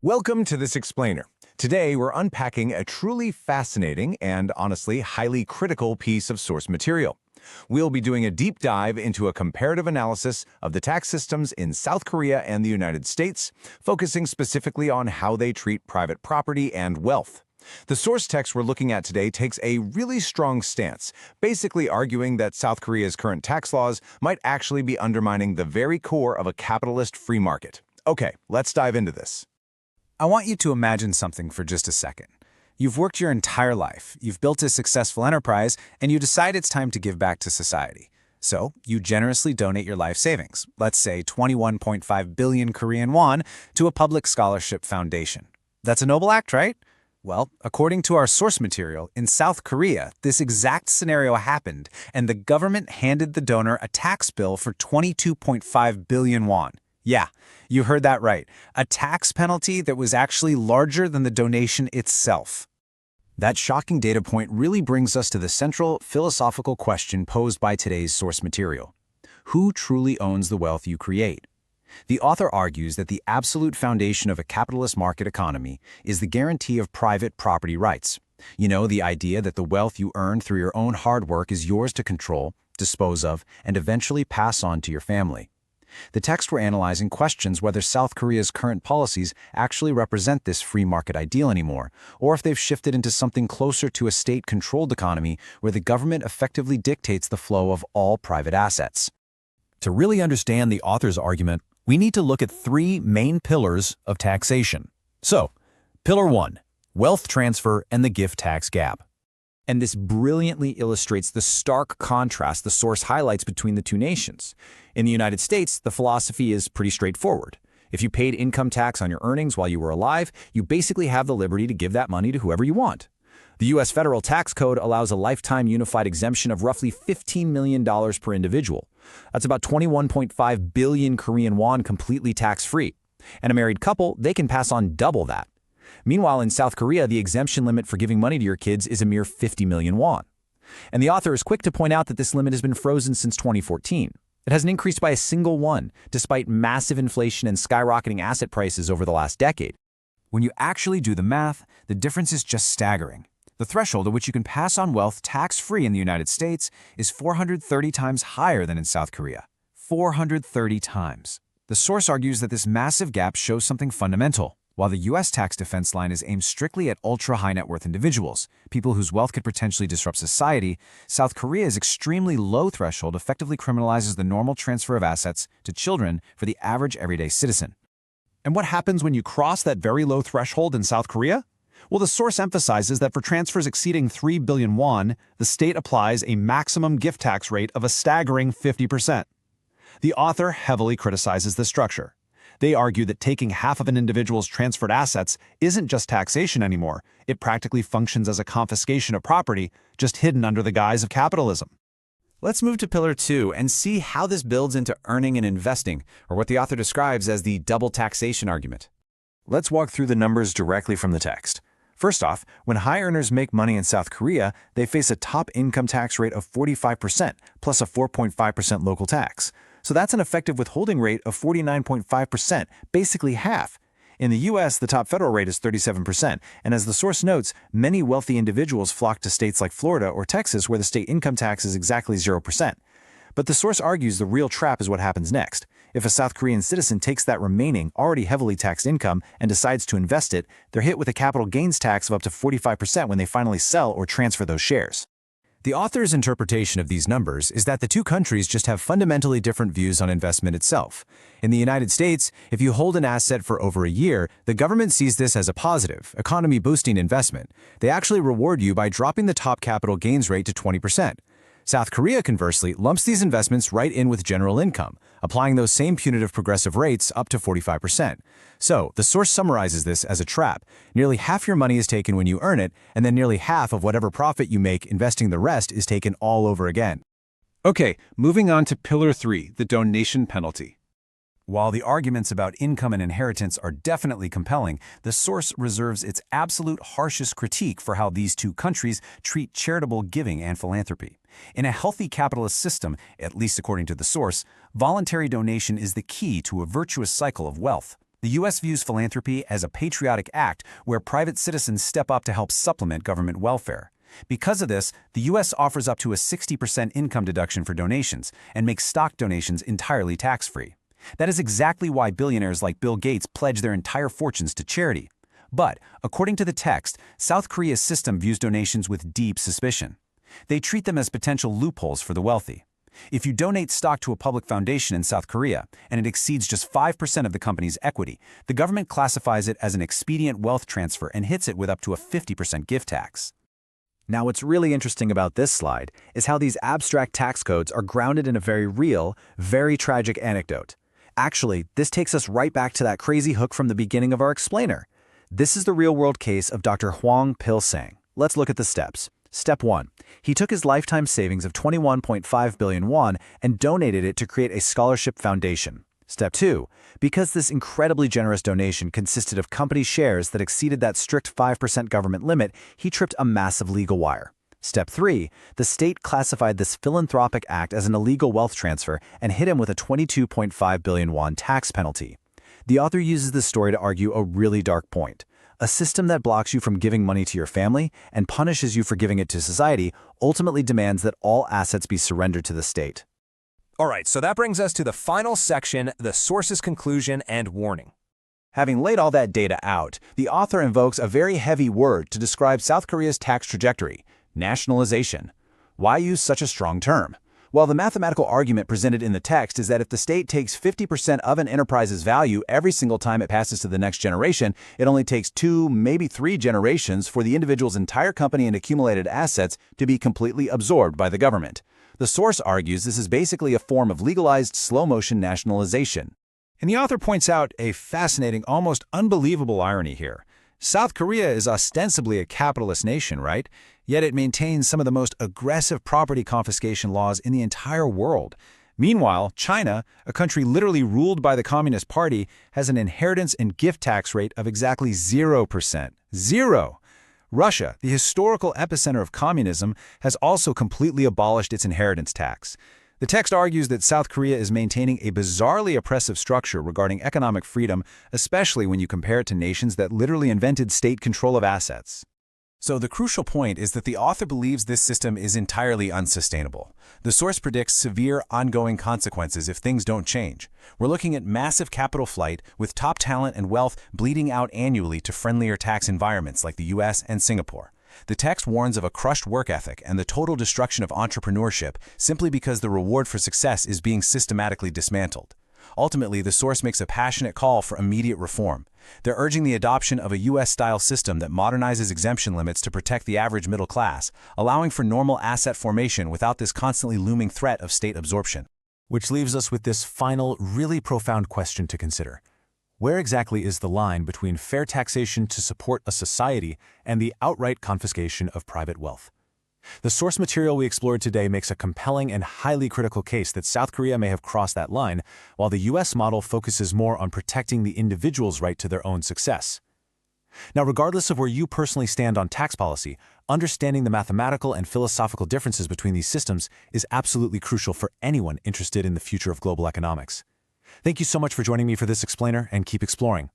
Welcome to this explainer. Today, we're unpacking a truly fascinating and honestly highly critical piece of source material. We'll be doing a deep dive into a comparative analysis of the tax systems in South Korea and the United States, focusing specifically on how they treat private property and wealth. The source text we're looking at today takes a really strong stance, basically arguing that South Korea's current tax laws might actually be undermining the very core of a capitalist free market. Okay, let's dive into this. I want you to imagine something for just a second. You've worked your entire life, you've built a successful enterprise, and you decide it's time to give back to society. So, you generously donate your life savings, let's say 21.5 billion Korean won, to a public scholarship foundation. That's a noble act, right? Well, according to our source material, in South Korea, this exact scenario happened, and the government handed the donor a tax bill for 22.5 billion won. Yeah, you heard that right. A tax penalty that was actually larger than the donation itself. That shocking data point really brings us to the central philosophical question posed by today's source material. Who truly owns the wealth you create? The author argues that the absolute foundation of a capitalist market economy is the guarantee of private property rights. You know, the idea that the wealth you earn through your own hard work is yours to control, dispose of, and eventually pass on to your family. The text we're analyzing questions whether South Korea's current policies actually represent this free market ideal anymore, or if they've shifted into something closer to a state-controlled economy where the government effectively dictates the flow of all private assets. To really understand the author's argument, we need to look at three main pillars of taxation. So, Pillar 1, wealth transfer and the gift tax gap. And this brilliantly illustrates the stark contrast the source highlights between the two nations. In the United States, the philosophy is pretty straightforward. If you paid income tax on your earnings while you were alive, you basically have the liberty to give that money to whoever you want. The U.S. federal tax code allows a lifetime unified exemption of roughly $15 million per individual. That's about 21.5 billion Korean won completely tax-free. And a married couple, they can pass on double that. Meanwhile, in South Korea, the exemption limit for giving money to your kids is a mere 50 million won. And the author is quick to point out that this limit has been frozen since 2014. It hasn't increased by a single one, despite massive inflation and skyrocketing asset prices over the last decade. When you actually do the math, the difference is just staggering. The threshold at which you can pass on wealth tax-free in the United States is 430 times higher than in South Korea. 430 times. The source argues that this massive gap shows something fundamental. While the U.S. tax defense line is aimed strictly at ultra-high net worth individuals, people whose wealth could potentially disrupt society, South Korea's extremely low threshold effectively criminalizes the normal transfer of assets to children for the average everyday citizen. And what happens when you cross that very low threshold in South Korea? Well, the source emphasizes that for transfers exceeding 3 billion won, the state applies a maximum gift tax rate of a staggering 50%. The author heavily criticizes this structure. They argue that taking half of an individual's transferred assets isn't just taxation anymore. It practically functions as a confiscation of property, just hidden under the guise of capitalism. Let's move to Pillar 2 and see how this builds into earning and investing, or what the author describes as the double taxation argument. Let's walk through the numbers directly from the text. First off, when high earners make money in South Korea, they face a top income tax rate of 45% plus a 4.5% local tax. So that's an effective withholding rate of 49.5%, basically half. In the U.S., the top federal rate is 37%, and as the source notes, many wealthy individuals flock to states like Florida or Texas where the state income tax is exactly 0%. But the source argues the real trap is what happens next. If a South Korean citizen takes that remaining, already heavily taxed income and decides to invest it, they're hit with a capital gains tax of up to 45% when they finally sell or transfer those shares. The author's interpretation of these numbers is that the two countries just have fundamentally different views on investment itself. In the United States, if you hold an asset for over a year, the government sees this as a positive, economy-boosting investment. They actually reward you by dropping the top capital gains rate to 20%. South Korea, conversely, lumps these investments right in with general income, applying those same punitive progressive rates up to 45%. So, the source summarizes this as a trap. Nearly half your money is taken when you earn it, and then nearly half of whatever profit you make investing the rest is taken all over again. Okay, moving on to Pillar 3, the donation penalty. While the arguments about income and inheritance are definitely compelling, the source reserves its absolute harshest critique for how these two countries treat charitable giving and philanthropy. In a healthy capitalist system, at least according to the source, voluntary donation is the key to a virtuous cycle of wealth. The U.S. views philanthropy as a patriotic act where private citizens step up to help supplement government welfare. Because of this, the U.S. offers up to a 60% income deduction for donations and makes stock donations entirely tax-free. That is exactly why billionaires like Bill Gates pledge their entire fortunes to charity. But, according to the text, South Korea's system views donations with deep suspicion. They treat them as potential loopholes for the wealthy. If you donate stock to a public foundation in South Korea, and it exceeds just 5% of the company's equity, the government classifies it as an expedient wealth transfer and hits it with up to a 50% gift tax. Now, what's really interesting about this slide is how these abstract tax codes are grounded in a very real, very tragic anecdote. Actually, this takes us right back to that crazy hook from the beginning of our explainer. This is the real-world case of Dr. Hwang Pil-sang. Let's look at the steps. Step 1. He took his lifetime savings of 21.5 billion won and donated it to create a scholarship foundation. Step 2. Because this incredibly generous donation consisted of company shares that exceeded that strict 5% government limit, he tripped a massive legal wire. Step 3. The state classified this philanthropic act as an illegal wealth transfer and hit him with a 22.5 billion won tax penalty. The author uses this story to argue a really dark point. A system that blocks you from giving money to your family and punishes you for giving it to society ultimately demands that all assets be surrendered to the state. All right, so that brings us to the final section, the source's conclusion and warning. Having laid all that data out, the author invokes a very heavy word to describe South Korea's tax trajectory: nationalization. Why use such a strong term? Well, the mathematical argument presented in the text is that if the state takes 50% of an enterprise's value every single time it passes to the next generation, it only takes 2, maybe 3 generations for the individual's entire company and accumulated assets to be completely absorbed by the government. The source argues this is basically a form of legalized slow-motion nationalization. And the author points out a fascinating, almost unbelievable irony here. South Korea is ostensibly a capitalist nation, right? Yet it maintains some of the most aggressive property confiscation laws in the entire world. Meanwhile, China, a country literally ruled by the Communist Party, has an inheritance and gift tax rate of exactly 0%. Zero! Russia, the historical epicenter of communism, has also completely abolished its inheritance tax. The text argues that South Korea is maintaining a bizarrely oppressive structure regarding economic freedom, especially when you compare it to nations that literally invented state control of assets. So the crucial point is that the author believes this system is entirely unsustainable. The source predicts severe, ongoing consequences if things don't change. We're looking at massive capital flight, with top talent and wealth bleeding out annually to friendlier tax environments like the US and Singapore. The text warns of a crushed work ethic and the total destruction of entrepreneurship simply because the reward for success is being systematically dismantled. Ultimately, the source makes a passionate call for immediate reform. They're urging the adoption of a US-style system that modernizes exemption limits to protect the average middle class, allowing for normal asset formation without this constantly looming threat of state absorption. Which leaves us with this final, really profound question to consider. Where exactly is the line between fair taxation to support a society and the outright confiscation of private wealth? The source material we explored today makes a compelling and highly critical case that South Korea may have crossed that line, while the US model focuses more on protecting the individual's right to their own success. Now, regardless of where you personally stand on tax policy, understanding the mathematical and philosophical differences between these systems is absolutely crucial for anyone interested in the future of global economics. Thank you so much for joining me for this explainer, and keep exploring.